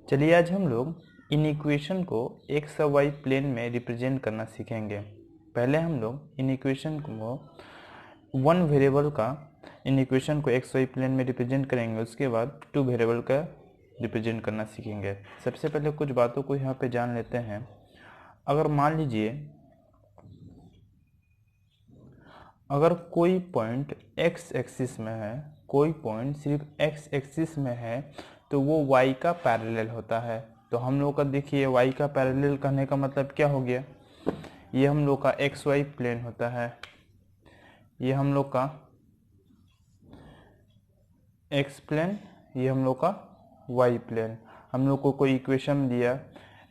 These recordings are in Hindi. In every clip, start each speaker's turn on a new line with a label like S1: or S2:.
S1: चलिए आज हम लोग इन इक्वेशन को एक्स और वाई प्लेन में रिप्रेजेंट करना सीखेंगे। पहले हम लोग इन इक्वेशन को वन वेरिएबल का इन इक्वेशन को एक्स वाई प्लेन में रिप्रेजेंट करेंगे, उसके बाद टू वेरिएबल का रिप्रेजेंट करना सीखेंगे। सबसे पहले कुछ बातों को यहाँ पे जान लेते हैं। अगर मान लीजिए अगर कोई पॉइंट एक्स एक्सिस में है, कोई पॉइंट सिर्फ एक्स एक्सिस में है तो वो वाई का पैरेलल होता है। तो हम लोग का देखिए वाई का पैरेलल कहने का मतलब क्या हो गया, ये हम लोग का एक्स वाई प्लेन होता है, ये हम लोग का एक्स प्लेन, ये हम लोग का वाई प्लेन। हम लोग को कोई इक्वेशन दिया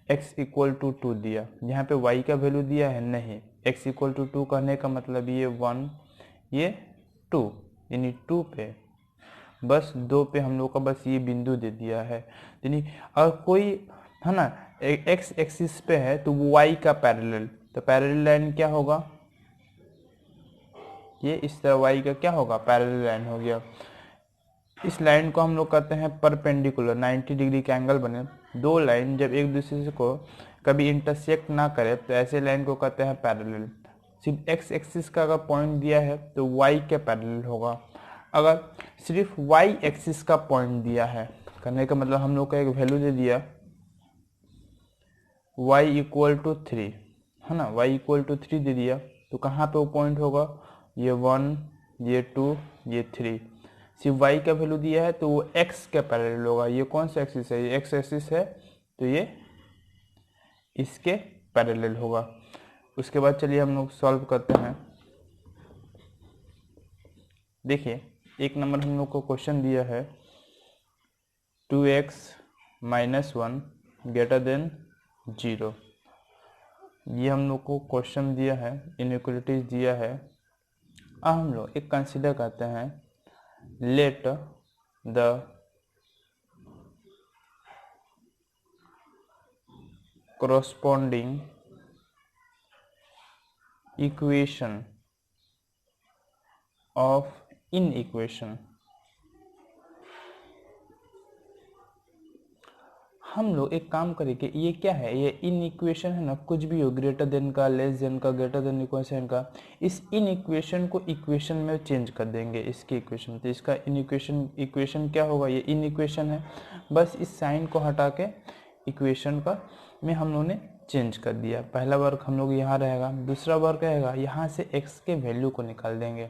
S1: x इक्वल टू 2 दिया, यहाँ पे y का वैल्यू दिया है नहीं। x इक्वल टू 2 कहने का मतलब ये 1 ये 2, यानी 2 पे बस 2 पे हम लोग का बस ये बिंदु दे दिया है। यानी अगर कोई है ना x एक्सिस पे है तो y का पैरेलल, तो पैरेलल लाइन क्या होगा, ये इस तरह y का क्या होगा, पैरेलल लाइन हो गया। इस लाइन को हम लोग कहते हैं परपेंडिकुलर, 90 डिग्री का एंगल बने। दो लाइन जब एक दूसरे को कभी इंटरसेक्ट ना करे तो ऐसे लाइन को कहते हैं पैरेलल। सिर्फ एक्स एक्सिस का अगर पॉइंट दिया है तो वाई के पैरेलल होगा। अगर सिर्फ वाई एक्सिस का पॉइंट दिया है, करने का मतलब हम लोग का एक वैल्यू दे दिया y इक्वल टू 3, है ना, y इक्वल टू 3 दे दिया, तो कहाँ पे वो पॉइंट होगा, ये 1 ये 2 ये 3। सिर्फ y का वैल्यू दिया है तो वो x के पैरेलल होगा। ये कौन सा एक्सिस है, ये x एक्सिस है तो ये इसके पैरेलल होगा। उसके बाद चलिए हम लोग सॉल्व करते हैं। देखिए एक नंबर हम लोग को क्वेश्चन दिया है 2x माइनस 1 ग्रेटर देन 0। ये हम लोग को क्वेश्चन दिया है, इनइक्वलिटीज दिया है। अब हम लोग एक कंसीडर करते हैं, let the corresponding equation of in equation। हम लोग एक काम करेंगे, ये क्या है, ये इन इक्वेशन है ना, कुछ भी हो, ग्रेटर देन का, लेस देन का, ग्रेटर देन इक्वेशन का, इस इन इक्वेशन को इक्वेशन में चेंज कर देंगे, इसकी इक्वेशन। तो इसका इन इक्वेशन क्या होगा, ये इन इक्वेशन है, बस इस साइन को हटा के इक्वेशन का में हम लोगों ने चेंज कर दिया। पहला वर्क हम लोग यहाँ रहेगा, दूसरा वर्क रहेगा यहाँ से x के वैल्यू को निकाल देंगे।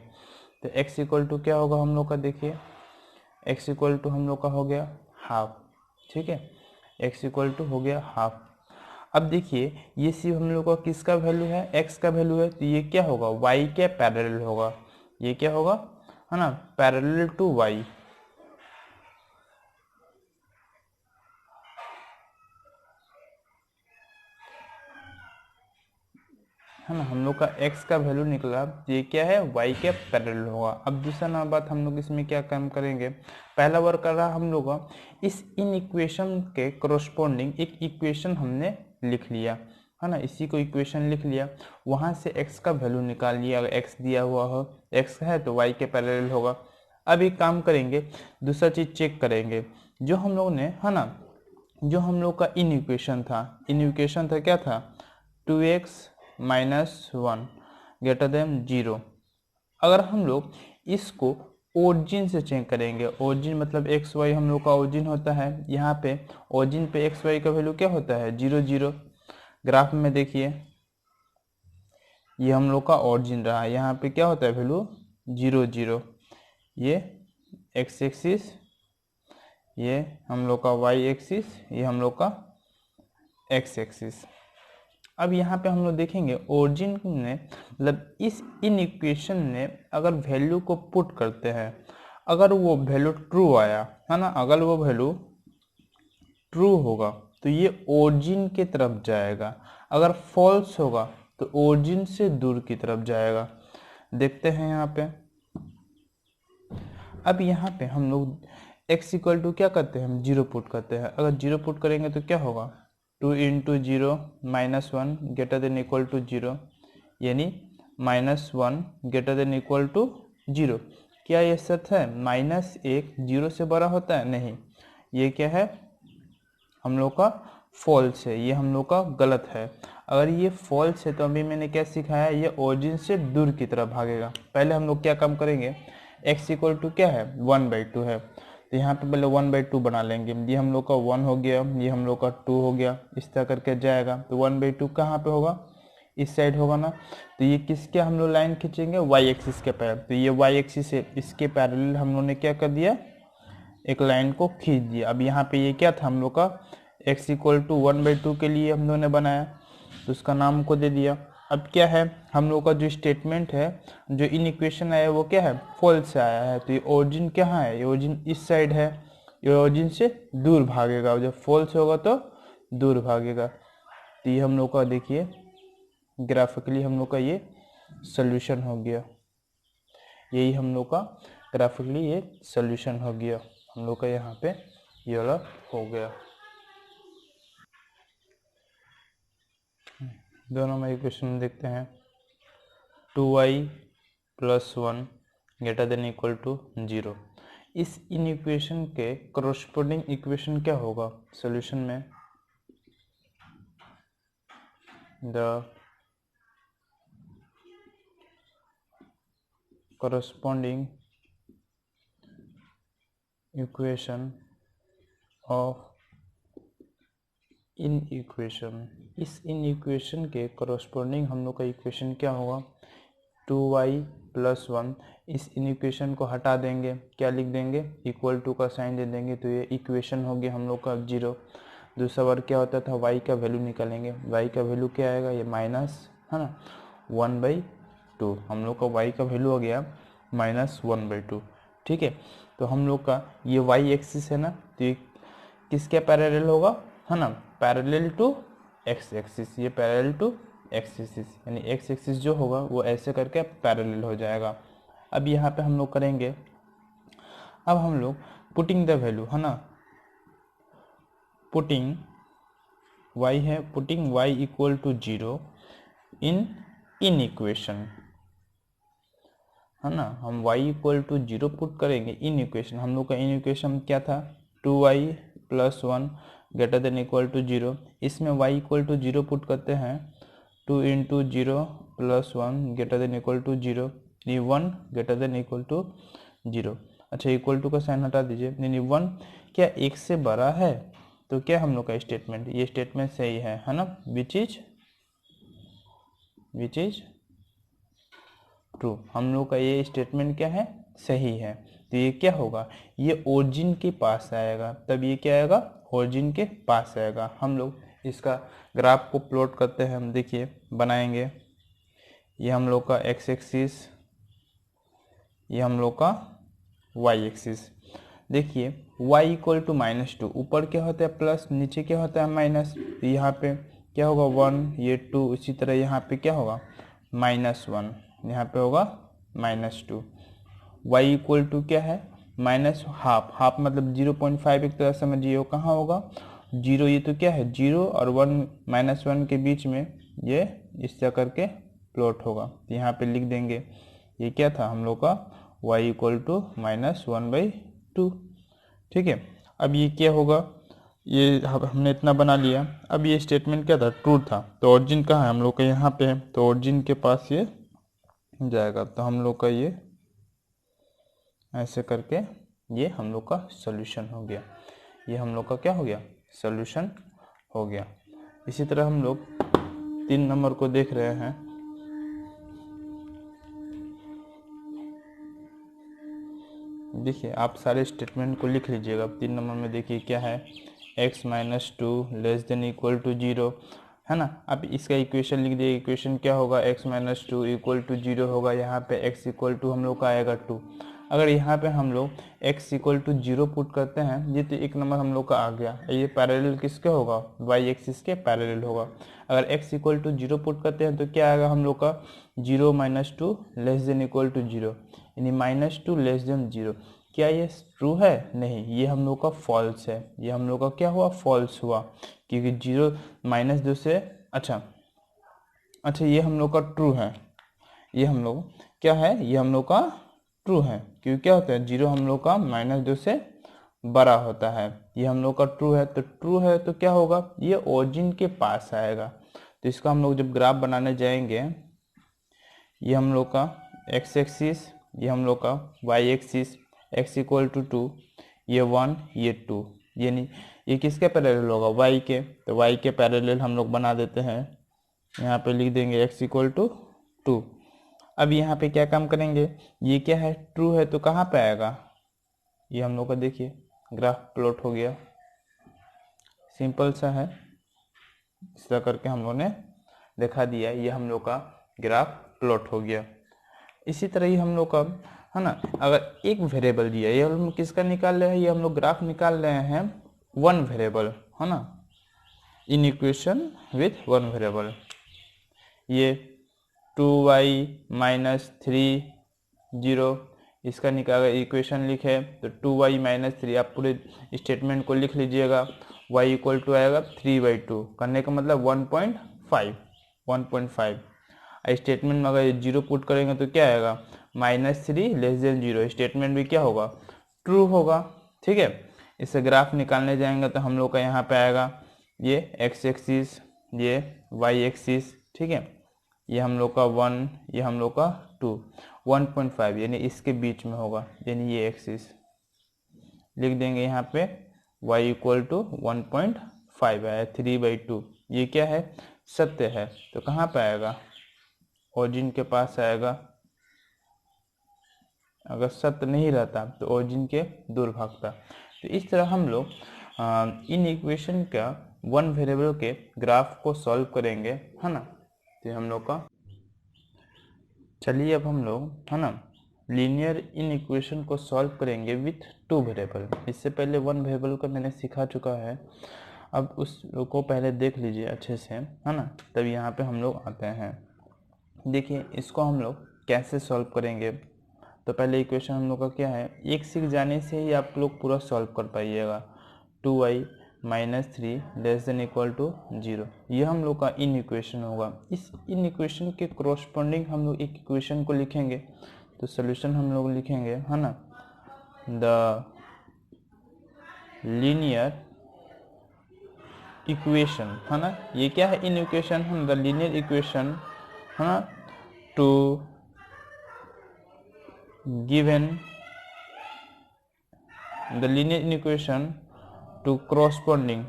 S1: तो x इक्वल टू क्या होगा हम लोग का, देखिए x इक्वल टू हम लोग का हो गया हाफ, ठीक है, x इक्वल टू हो गया हाफ। अब देखिए ये सिर्फ हम लोग का किसका वैल्यू है, x का वैल्यू है, तो ये क्या होगा, y के पैरेलल होगा। ये क्या होगा, है ना, पैरेलल टू y। है ना, हम लोग का x का वैल्यू निकला, ये क्या है, y के पैरेलल होगा। अब दूसरा ना बात हम लोग इसमें क्या काम करेंगे, पहला वर्क कर रहा हम लोग इस इन इक्वेशन के करस्पॉन्डिंग एक इक्वेशन हमने लिख लिया, है ना, इसी को इक्वेशन लिख लिया, वहाँ से x का वैल्यू निकाल लिया। अगर x दिया हुआ हो, x है तो y के पैरेलल होगा। अब एक काम करेंगे, दूसरा चीज़ चेक करेंगे, जो हम लोग ने, है ना, जो हम लोग का इन इक्वेशन था क्या था, 2x माइनस 1 ग्रेटर देन 0। अगर हम लोग इसको ओरिजिन से चेक करेंगे, ओरिजिन मतलब एक्स वाई हम लोग का ओरिजिन होता है, यहाँ पे ओरिजिन पे एक्स वाई का वैल्यू क्या होता है, 0 0। ग्राफ में देखिए ये हम लोग का ओरिजिन रहा, यहाँ पे क्या होता है वैल्यू 0 0। ये एक्स एक्सिस, ये हम लोग का वाई एक्सिस, ये हम लोग का एक्स एक्सिस। अब यहाँ पे हम लोग देखेंगे ओरिजिन ने, मतलब इस इन इक्वेशन ने अगर वैल्यू को पुट करते हैं, अगर वो वैल्यू ट्रू आया, है ना, अगर वो वैल्यू ट्रू होगा तो ये ओरिजिन की तरफ जाएगा, अगर फॉल्स होगा तो ओरिजिन से दूर की तरफ जाएगा। देखते हैं यहाँ पे। अब यहाँ पे हम लोग x इक्वल टू क्या करते हैं, हम 0 पुट करते हैं। अगर 0 पुट करेंगे तो क्या होगा, 2 into 0 minus 1 greater than equal to 0, यानी minus 1 greater than equal to 0। क्या ये सच है, -1 0 से बड़ा होता है, नहीं, ये क्या है, हम लोग का फॉल्स है, ये हम लोग का गलत है। अगर ये फॉल्स है तो अभी मैंने क्या सिखाया, ये ओरिजिन से दूर की तरफ भागेगा। पहले हम लोग क्या काम करेंगे, x इक्वल टू क्या है 1/2 है, तो यहाँ पे पहले 1/2 बना लेंगे। ये हम लोग का 1 हो गया, ये हम लोग का 2 हो गया, इस तरह करके जाएगा। तो 1/2 कहाँ पे होगा, इस साइड होगा ना। तो ये किसके हम लोग लाइन खींचेंगे, वाई एक्सिस के पैरेलल। तो ये वाई एक्सिस है, इसके पैरेलल हम लोग ने क्या कर दिया, एक लाइन को खींच दिया। अब यहाँ पे ये क्या था हम लोग का, x इक्वल टू 1/2 के लिए हम लोग ने बनाया, तो उसका नाम को दे दिया। अब क्या है, हम लोग का जो स्टेटमेंट है, जो इन इक्वेशन आया वो क्या है, फॉल्स से आया है। तो ये ओरिजिन कहाँ है, ये ओरिजिन इस साइड है, ये ओरिजिन से दूर भागेगा। जब फॉल्स होगा तो दूर भागेगा। तो ये हम लोग का देखिए ग्राफिकली हम लोग का ये सोल्यूशन हो गया। यही हम लोग का ग्राफिकली ये सोल्यूशन हो गया, हम लोग का यहाँ पे ये वाला हो गया। दोनों में इक्वेशन देखते हैं। 2y + 1 > 0। इस इन इक्वेशन के करस्पोंडिंग इक्वेशन क्या होगा सॉल्यूशन में, the corresponding equation of in equation. इस इन इक्वेशन के करस्पोंडिंग हम लोग का इक्वेशन क्या होगा, 2y + 1। इस इन इक्वेशन को हटा देंगे, क्या लिख देंगे, इक्वल टू का साइन दे देंगे, तो ये इक्वेशन हो गया हम लोग का 0। दूसरा बार क्या होता था, y का वैल्यू निकालेंगे, y का वैल्यू क्या आएगा, ये माइनस है ना 1/2। हम लोग का y का वैल्यू हो गया -1/2। ठीक है, तो हम लोग का ये y एक्सिस है ना, तो ये किसके पैरेलल होगा, है ना, पैरेलल टू x एक्सिस। ये पैरेलल टू x एक्सिस, यानी x एक्सिस जो होगा वो ऐसे करके पैरेलल हो जाएगा। अब यहाँ पे हम लोग करेंगे, अब हम लोग पुटिंग द वैल्यू, है ना, पुटिंग y है, putting y equal to 0 in equation, है ना। हम y इक्वल टू 0 पुट करेंगे इन इक्वेशन। हम लोग का इन इक्वेशन क्या था, 2y + 1 > 0। इसमें y इक्वल टू 0 पुट करते हैं, 2 × 0 + 1 > 0, ये 1 > 0। अच्छा, इक्वल टू का साइन हटा दीजिए, यानी 1 क्या 1 से बड़ा है, तो क्या हम लोग का स्टेटमेंट, ये स्टेटमेंट सही है ना, विच इज ट्रू। हम लोग का ये स्टेटमेंट क्या है, सही है। तो ये क्या होगा, ये ओरिजिन के पास आएगा, तब ये क्या आएगा, ओरिजिन के पास आएगा। हम लोग इसका ग्राफ को प्लॉट करते हैं, हम देखिए बनाएंगे। ये हम लोग का x एक्सिस, ये हम लोग का y एक्सिस। देखिए y इक्वल टू -2, ऊपर क्या होता है प्लस, नीचे क्या होता है माइनस। तो यहाँ पे क्या होगा 1, ये 2, इसी तरह यहाँ पे क्या होगा -1, यहाँ पे होगा -2। y इक्वल टू क्या है -हाफ, हाफ मतलब 0.5, एक तरह समझिए वो कहाँ होगा 0। ये तो क्या है 0 और 1 -1 के बीच में ये इस तरह करके प्लॉट होगा। तो यहाँ पे लिख देंगे, ये क्या था हम लोग का y इक्वल टू -1/2। ठीक है, अब ये क्या होगा, ये हमने इतना बना लिया। अब ये स्टेटमेंट क्या था, ट्रू था। तो ओरिजिन कहाँ है हम लोग का, यहाँ पे है, तो ओरिजिन के पास ये जाएगा। तो हम लोग का ये ऐसे करके ये हम लोग का सॉल्यूशन हो गया। ये हम लोग का क्या हो गया, सॉल्यूशन हो गया। इसी तरह हम लोग 3 नंबर को देख रहे हैं। देखिए आप सारे स्टेटमेंट को लिख लीजिएगा। 3 नंबर में देखिए क्या है, x - 2 ≤ 0, है ना। अब इसका इक्वेशन लिख दिए, इक्वेशन क्या होगा, x - 2 = 0 होगा। यहाँ पे x इक्वल टू हम लोग का आएगा 2। अगर यहाँ पे हम लोग x इक्वल टू 0 पुट करते हैं, ये तो 1 नंबर हम लोग का आ गया। ये पैरेलल किसके होगा, y एक्सिस के पैरेलल होगा। अगर x इक्वल टू 0 पुट करते हैं तो क्या आएगा हम लोग का 0 - 2 ≤ 0, यानी -2 < 0। क्या ये ट्रू है, नहीं, ये हम लोग का फॉल्स है। ये हम लोग का क्या हुआ, फॉल्स हुआ, क्योंकि 0 -2 से अच्छा ये हम लोग का ट्रू है। ये हम लोग क्या है, ये हम लोग का ट्रू है, क्योंकि क्या होता है 0 हम लोग का -2 से बड़ा होता है। ये हम लोग का ट्रू है, तो ट्रू है तो क्या होगा, ये ओरिजिन के पास आएगा। तो इसका हम लोग जब ग्राफ बनाने जाएंगे, ये हम लोग का एक्स एक्सिस, ये हम लोग का Y axis, X equal to 2, ये 1, ये 2, यानी ये किसके पैरेलल होगा, वाई के। तो वाई के पैरेलल हम लोग बना देते हैं, यहाँ पे लिख देंगे एक्स इक्वल टू 2। अब यहाँ पे क्या काम करेंगे, ये क्या है, ट्रू है तो कहाँ पे आएगा, ये हम लोग का देखिए ग्राफ प्लॉट हो गया, सिंपल सा है। इस तरह करके हम लोग ने दिखा दिया, ये हम लोग का ग्राफ प्लॉट हो गया। इसी तरह ही हम लोग का है ना, अगर एक वेरिएबल दिया, ये हम किसका निकाल रहे हैं, ये हम लोग ग्राफ निकाल रहे हैं वन वेरिएबल, है ना, in equation with one variable. ये 2y माइनस 3 0, इसका निकाल इक्वेशन लिखे तो 2y माइनस 3, आप पूरे स्टेटमेंट को लिख लीजिएगा। y इक्वल टू आएगा 3/2, करने का मतलब 1.5। स्टेटमेंट में अगर जीरो पुट करेंगे तो क्या आएगा, -3 लेस देन 0, स्टेटमेंट भी क्या होगा, ट्रू होगा। ठीक है, इसे ग्राफ निकालने जाएंगे तो हम लोग का यहाँ पे आएगा ये x एक्सिस, ये y एक्सिस, ठीक है, ये हम लोग का 1, ये हम लोग का 2, 1.5 यानी इसके बीच में होगा, यानी ये एक्सिस लिख देंगे यहाँ पे y इक्वल टू 1.5 आया, 3/2। ये क्या है, सत्य है, तो कहाँ पे आएगा, ओरिजिन के पास आएगा। अगर सत्य नहीं रहता तो ओरिजिन के दूर भागता। तो इस तरह हम लोग इन इक्वेशन का वन वेरिएबल के ग्राफ को सॉल्व करेंगे, है ना। तो हम लोग का, चलिए अब हम लोग है ना लीनियर इन इक्वेशन को सॉल्व करेंगे विथ टू वेरिएबल। इससे पहले वन वेरिएबल का मैंने सिखा चुका है, अब उसको पहले देख लीजिए अच्छे से, है ना, तब यहाँ पे हम लोग आते हैं। देखिए इसको हम लोग कैसे सॉल्व करेंगे। तो पहले इक्वेशन हम लोग का क्या है, एक सीख जाने से ही आप लोग पूरा सॉल्व कर पाइएगा। 2y minus 3 less than equal to 0, ये हम लोग का इन इक्वेशन होगा। इस इन इक्वेशन के कोरस्पॉन्डिंग हम लोग एक इक्वेशन को लिखेंगे, तो सोल्यूशन हम लोग लिखेंगे, है ना, द लीनियर इक्वेशन, है ना, ये क्या है, इन इक्वेशन, हम द लीनियर इक्वेशन, है ना, to given the linear inequation to corresponding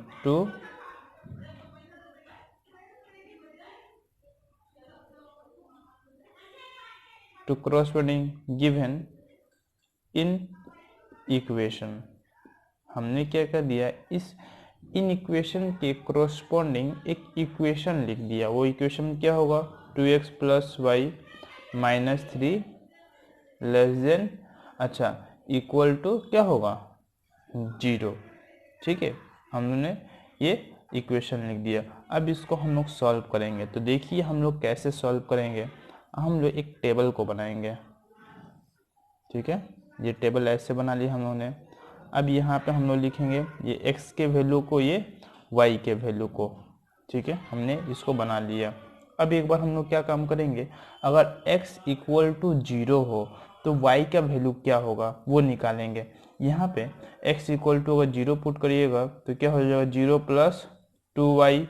S1: given in equation। हमने क्या कर दिया, इस इन इक्वेशन के corresponding एक इक्वेशन लिख दिया। वो इक्वेशन क्या होगा, 2x plus Y minus 3 less than, अच्छा, इक्वल टू क्या होगा, 0। ठीक है, हमने ये इक्वेशन लिख दिया। अब इसको हम लोग सॉल्व करेंगे। तो देखिए हम लोग कैसे सॉल्व करेंगे, हम लोग एक टेबल को बनाएंगे। ठीक है, ये टेबल ऐसे बना लिया हम लोगों ने। अब यहाँ पे हम लोग लिखेंगे ये x के वैल्यू को, ये y के वैल्यू को। ठीक है, हमने इसको बना लिया। अब एक बार हम लोग क्या काम करेंगे, अगर x इक्वल टू 0 हो तो y का वैल्यू क्या होगा वो निकालेंगे। यहाँ पे x इक्वल टू अगर 0 पुट करिएगा तो क्या हो जाएगा, 0 plus 2y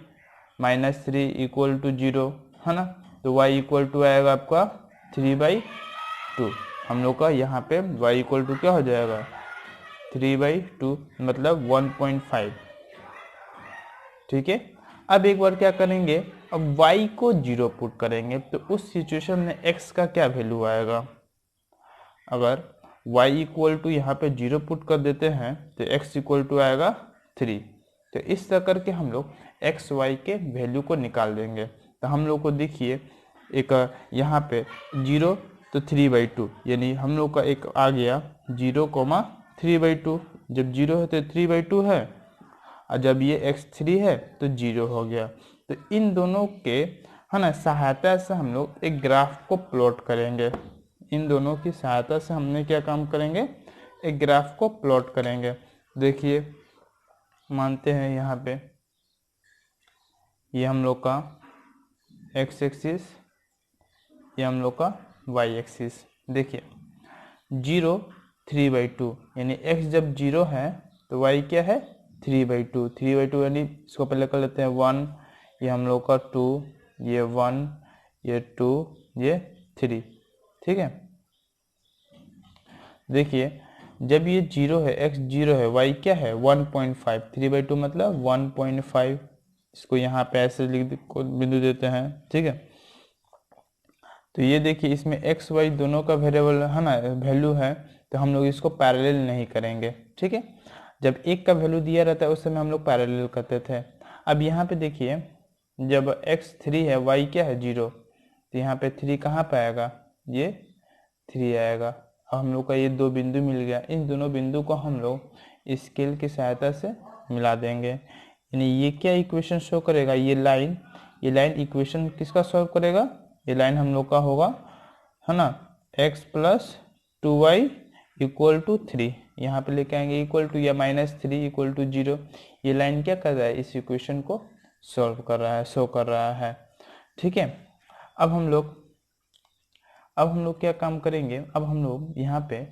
S1: minus 3 equal to 0, है ना। तो y इक्वल टू आएगा आपका 3/2। हम लोग का यहाँ पे y इक्वल टू क्या हो जाएगा, 3/2 मतलब 1.5। ठीक है, अब एक बार क्या करेंगे, अब y को 0 पुट करेंगे तो उस सिचुएशन में x का क्या वैल्यू आएगा। अगर y इक्वल टू यहाँ पे 0 पुट कर देते हैं तो x इक्वल टू आएगा 3। तो इस तरह करके हम लोग x y के वैल्यू को निकाल देंगे। तो हम लोग को देखिए एक यहाँ पे 0 तो 3/2, यानी हम लोग का एक आ गया 0,3/2। जब 0 है तो 3/2 है, और जब ये x3 है तो 0 हो गया। तो इन दोनों के, है ना, सहायता से हम लोग एक ग्राफ को प्लॉट करेंगे। इन दोनों की सहायता से हमने क्या काम करेंगे, एक ग्राफ को प्लॉट करेंगे। देखिए मानते हैं यहाँ पे ये हम लोग का x एक्सिस, ये हम लोग का y एक्सिस। देखिए 0 3/2 यानी x जब 0 है तो y क्या है 3/2, 3/2 यानी इसको पहले कर लेते हैं 1, ये हम लोग का 2, ये 1, ये 2, ये 3, ठीक है। देखिए जब ये 0 है, x 0 है, y क्या है 1.5, 3/2 मतलब 1.5, इसको यहाँ पे ऐसे लिख को बिंदु देते हैं, ठीक है। तो ये देखिए इसमें x y दोनों का वेरिएबल है ना, वैल्यू है, तो हम लोग इसको पैरेलल नहीं करेंगे, ठीक है। जब एक का वैल्यू दिया रहता है उस समय हम लोग पैरेलल करते थे। अब यहाँ पे देखिए जब x 3 है, y क्या है 0, तो यहाँ पे 3 कहाँ पे आएगा, ये 3 आएगा। अब हम लोग का ये दो बिंदु मिल गया, इन दोनों बिंदु को हम लोग स्केल की सहायता से मिला देंगे, यानी ये क्या इक्वेशन शो करेगा, ये लाइन इक्वेशन किसका सॉल्व करेगा, ये लाइन हम लोग का होगा है ना x plus 2y equal to 3, यहाँ पे लेके आएंगे इक्वल टू या -3 इक्वल टू 0। ये लाइन क्या कर रहा है, इस इक्वेशन को सॉल्व कर रहा है, शो कर रहा है, ठीक है। अब हम लोग क्या काम करेंगे, अब हम लोग यहाँ पे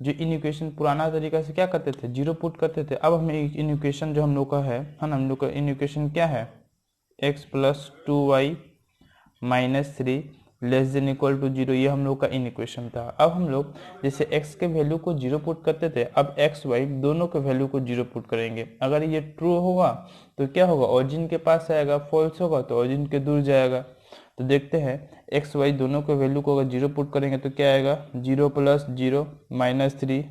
S1: जो इन इक्वेशन पुराना तरीका से क्या करते थे, 0 पुट करते थे। अब हमें इन इक्वेशन जो हम लोग का है ना, हम लोग का इन इक्वेशन क्या है, x plus 2y minus 3 less than equal to 0, ये हम लोग का इन इक्वेशन था। अब हम लोग जैसे x के वैल्यू को 0 पुट करते थे, अब x y दोनों के वैल्यू को 0 पुट करेंगे। अगर ये ट्रू होगा तो क्या होगा, ओरिजिन के पास आएगा, फॉल्स होगा तो ओरिजिन के दूर जाएगा। तो देखते हैं x y दोनों के वैल्यू को अगर 0 पुट करेंगे तो क्या आएगा, 0 plus 0 minus 3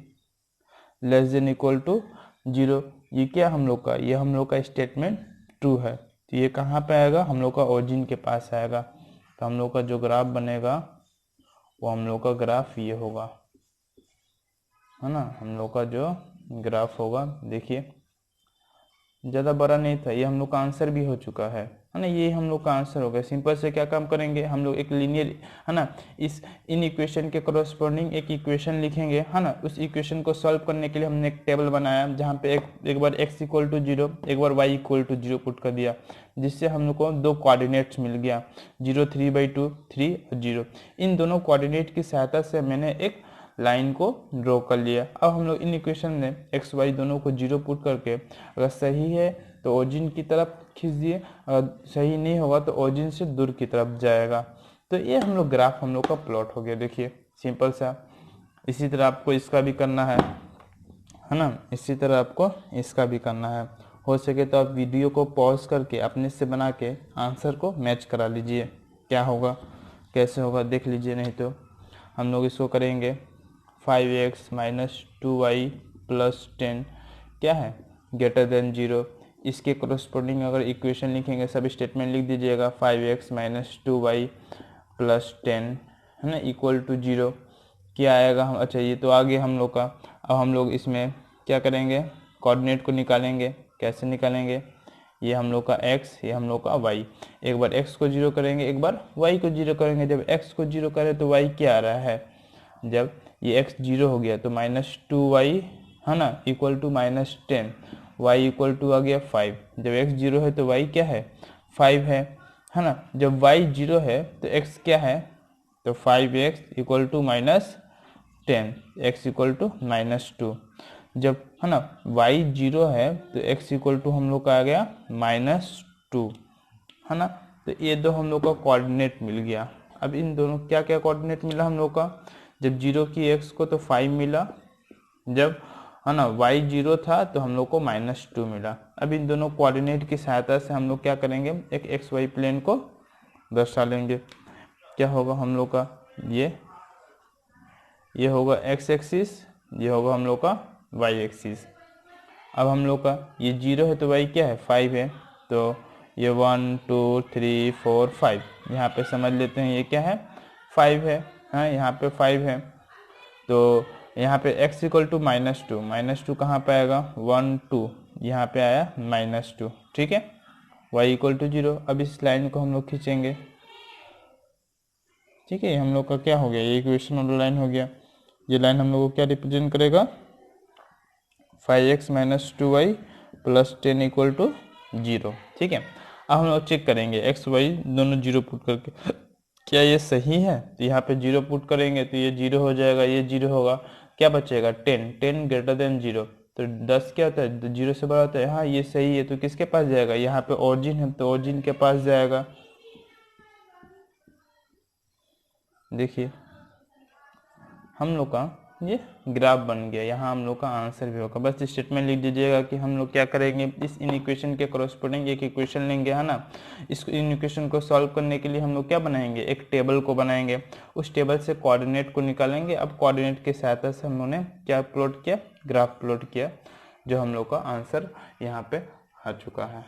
S1: less than equal to 0। ये क्या हम लोग का, ये हम लोग का स्टेटमेंट ट्रू है, तो ये कहाँ पे आएगा, हम लोग का ओरिजिन के पास आएगा। तो हम लोग का जो ग्राफ बनेगा वो हम लोग का ग्राफ ये होगा, है ना। हम लोग का जो ग्राफ होगा, देखिए ज़्यादा बड़ा नहीं था, ये हम लोग का आंसर भी हो चुका है ना, ये हम लोग का आंसर हो गया। सिंपल से क्या काम करेंगे, हम लोग एक लीनियर है ना, इन इक्वेशन के करस्पॉन्डिंग एक इक्वेशन लिखेंगे, है ना। उस इक्वेशन को सॉल्व करने के लिए हमने एक टेबल बनाया जहाँ पे एक बार x इक्वल टू 0, एक बार y इक्वल टू 0 पुट कर दिया, जिससे हम लोग को दो कोऑर्डिनेट्स मिल गया, 0 3/2 3 और 0। इन दोनों कोऑर्डिनेट की सहायता से मैंने एक लाइन को ड्रॉ कर लिया। अब हम लोग इन इक्वेशन में x y दोनों को 0 पुट करके अगर सही है तो ओरिजिन की तरफ खींच दिए, अगर सही नहीं होगा तो ओरिजिन से दूर की तरफ जाएगा। तो ये हम लोग ग्राफ हम लोग का प्लॉट हो गया, देखिए सिंपल सा। इसी तरह आपको इसका भी करना है ना, इसी तरह आपको इसका भी करना है। हो सके तो आप वीडियो को पॉज करके अपने से बना के आंसर को मैच करा लीजिए, क्या होगा कैसे होगा देख लीजिए। नहीं तो हम लोग इसको करेंगे 5x माइनस 2y प्लस 10 क्या है ग्रेटर देन 0। इसके करस्पॉन्डिंग अगर इक्वेशन लिखेंगे, सब स्टेटमेंट लिख दीजिएगा, 5x माइनस 2y प्लस 10 है ना इक्वल टू 0। क्या आएगा हम, अच्छा ये तो आगे हम लोग का। अब हम लोग इसमें क्या करेंगे, कोऑर्डिनेट को निकालेंगे। कैसे निकालेंगे, ये हम लोग का x, ये हम लोग का y। एक बार x को 0 करेंगे, एक बार y को 0 करेंगे। जब x को 0 करें तो y क्या आ रहा है, जब ये x 0 हो गया तो -2y है ना equal to -10, y equal to आ गया 5। जब x 0 है तो y क्या है 5 है ना। जब y 0 है तो x क्या है, तो 5x equal to -10, x equal to -2। जब है ना y 0 है तो x इक्वल टू हम लोग का आ गया -2 है ना। तो ये दो हम लोग का कोऑर्डिनेट मिल गया। अब इन दोनों क्या क्या कोऑर्डिनेट मिला हम लोग का, जब 0 की x को तो 5 मिला, जब है ना y 0 था तो हम लोग को -2 मिला। अब इन दोनों कोऑर्डिनेट की सहायता से हम लोग क्या करेंगे, एक एक्स वाई प्लेन को दर्शा लेंगे। क्या होगा हम लोग का, ये होगा x एक्सिस, ये होगा हम लोग का y एक्सिस। अब हम लोग का ये 0 है तो y क्या है 5 है, तो ये 1 2 3 4 5 यहाँ पे समझ लेते हैं, ये क्या है 5 है, हाँ यहाँ पे 5 है। तो यहाँ पे x इक्वल टू -2 कहाँ पे आएगा 1 2, यहाँ पे आया -2, ठीक है। y equal to 0। अब इस लाइन को हम लोग खींचेंगे, ठीक है। हम लोग का क्या हो गया, ये इक्वेशन वाला लाइन हो गया। ये लाइन हम लोग को क्या रिप्रेजेंट करेगा, 5x minus 2y plus 10 equal to 0, ठीक है। अब हम लोग चेक करेंगे x y दोनों 0 पुट करके क्या ये सही है, तो यहाँ पे 0 पुट करेंगे तो ये 0 हो जाएगा, ये 0 होगा, क्या बचेगा 10 ग्रेटर देन 0, तो 10 क्या होता है, 0 से बड़ा होता है। हाँ ये सही है, तो किसके पास जाएगा, यहाँ पे ओरिजिन है तो ओरिजिन के पास जाएगा। देखिए हम लोग का ये ग्राफ बन गया, यहाँ हम लोग का आंसर भी होगा। बस स्टेटमेंट लिख दीजिएगा कि हम लोग क्या करेंगे, इस इन इक्वेशन के कॉरस्पॉन्डिंग एक इक्वेशन लेंगे, है ना। इस इन इक्वेशन को सॉल्व करने के लिए हम लोग क्या बनाएंगे, एक टेबल को बनाएंगे। उस टेबल से कोऑर्डिनेट को निकालेंगे। अब कोऑर्डिनेट की सहायता से हम लोगों ने क्या प्लॉट किया, ग्राफ प्लॉट किया, जो हम लोग का आंसर यहाँ पे आ चुका है।